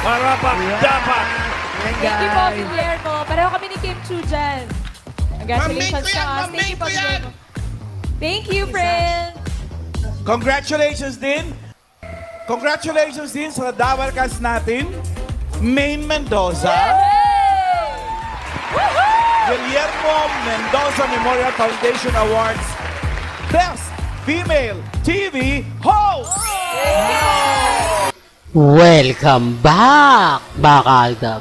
Marapat dapat. Thank you po, Guillermo. Pareho kami ni Kim Chu dyan. Congratulations sa us. Thank you po, Guillermo. Thank you, friend. Congratulations din. Congratulations din sa Dawal Cast natin. Maine Mendoza. Guillermo Mendoza Memorial Foundation Awards. Best Female TV Host. Welcome back, Bakaldab.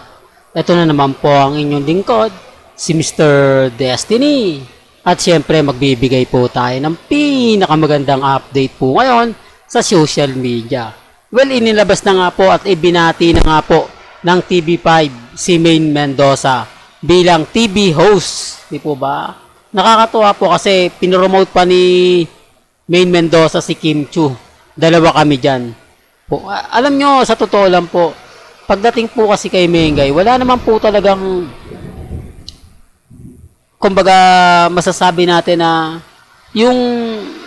Ito na naman po ang inyong lingkod, si Mr. Destiny. At syempre, magbibigay po tayo ng pinakamagandang update po ngayon sa social media. Well, inilabas na nga po at ibinati na nga po ng TV5 si Maine Mendoza bilang TV host. Di po ba? Nakakatuwa po kasi pinromote pa ni Maine Mendoza si Kim Chu. Dalawa kami dyan. Po. Alam nyo, sa totoo lang po, pagdating po kasi kay Mengay, wala naman po talagang kumbaga masasabi natin na yung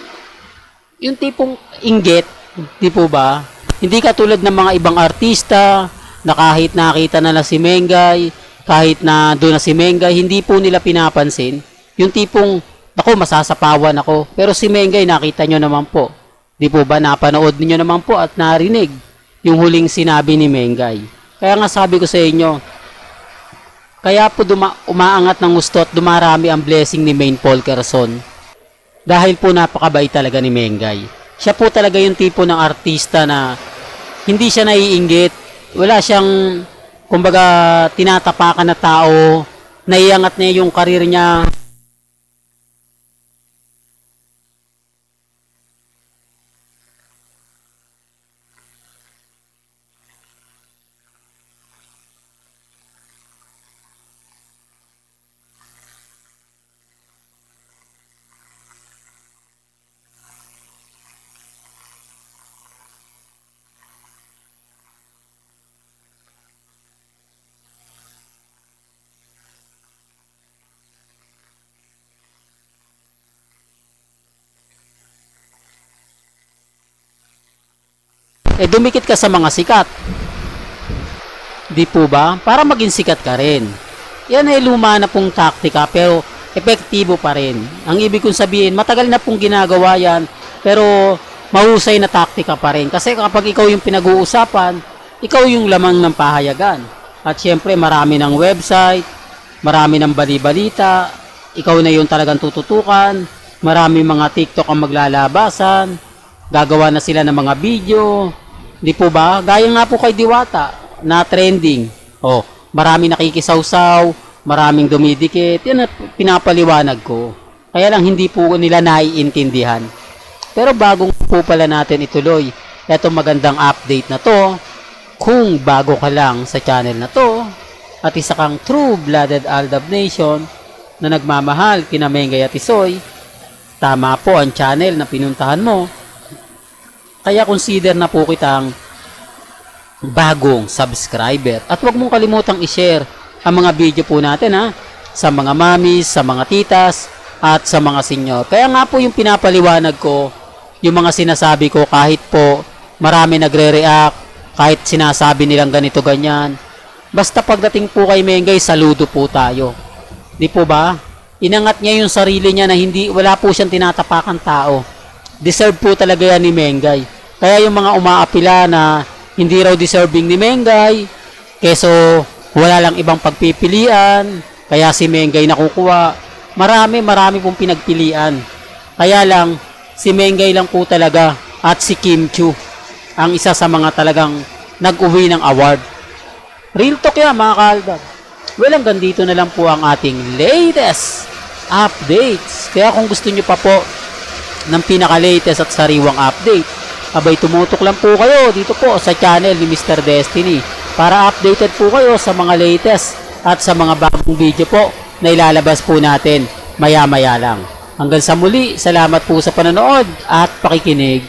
tipong inggit, di po ba? Hindi katulad ng mga ibang artista na kahit nakita na lang si Mengay, kahit na doon na si Mengay, hindi po nila pinapansin. Yung tipong, ako, masasapawan ako. Pero si Mengay, nakita nyo naman po. Di po ba, napanood niyo naman po at narinig yung huling sinabi ni Mengay. Kaya nga sabi ko sa inyo, kaya po umaangat ng gusto at dumarami ang blessing ni Maine Paul Quezon. Dahil po napakabait talaga ni Mengay. Siya po talaga yung tipo ng artista na hindi siya naiinggit. Wala siyang, kumbaga, tinatapakan na tao. Naiangat niya yung karir niya. Dumikit ka sa mga sikat. Di po ba? Para maging sikat ka rin. Yan ay luma na pong taktika pero epektibo pa rin. Ang ibig kong sabihin, matagal na pong ginagawa yan pero mahusay na taktika pa rin. Kasi kapag ikaw yung pinag-uusapan, ikaw yung lamang ng pahayagan. At syempre marami ng website, marami ng bali-balita, ikaw na yung talagang tututukan, marami mga TikTok ang maglalabasan, gagawa na sila ng mga video. Di po ba? Gaya nga po kay Diwata na trending. Oh, marami nakikisawsaw, maraming dumidikit. Yan at pinapaliwanag ko. Kaya lang hindi po nila naiintindihan. Pero bagong po pala natin ituloy itong magandang update na to. Kung bago ka lang sa channel na to at isa kang true-blooded Aldab Nation na nagmamahal kina Mengay at Isoy, tama po ang channel na pinuntahan mo. Kaya consider na po kitang bagong subscriber. At huwag mong kalimutang i-share ang mga video po natin sa mga mamis, sa mga titas, at sa mga senyor. Kaya nga po yung pinapaliwanag ko, yung mga sinasabi ko kahit po marami nagre-react, kahit sinasabi nilang ganito ganyan. Basta pagdating po kay Mengay, saludo po tayo. Di po ba? Inangat niya yung sarili niya na wala po siyang tinatapakan tao. Deserve po talaga yan ni Mengay. Kaya yung mga umaapila na hindi raw deserving ni Mengay, keso wala lang ibang pagpipilian, kaya si Mengay nakukuha. Marami pong pinagpilian. Kaya lang, si Mengay lang po talaga at si Kim Chu ang isa sa mga talagang nag-uwi ng award. Real talk yan mga kaaldab. Well, hanggang dito na lang po ang ating latest updates. Kaya kung gusto nyo pa po ng pinaka-latest at sariwang update, abay tumutok lang po kayo dito po sa channel ni Mr. Destiny para updated po kayo sa mga latest at sa mga bagong video po na ilalabas po natin maya-maya lang. Hanggang sa muli, salamat po sa panonood at pakikinig.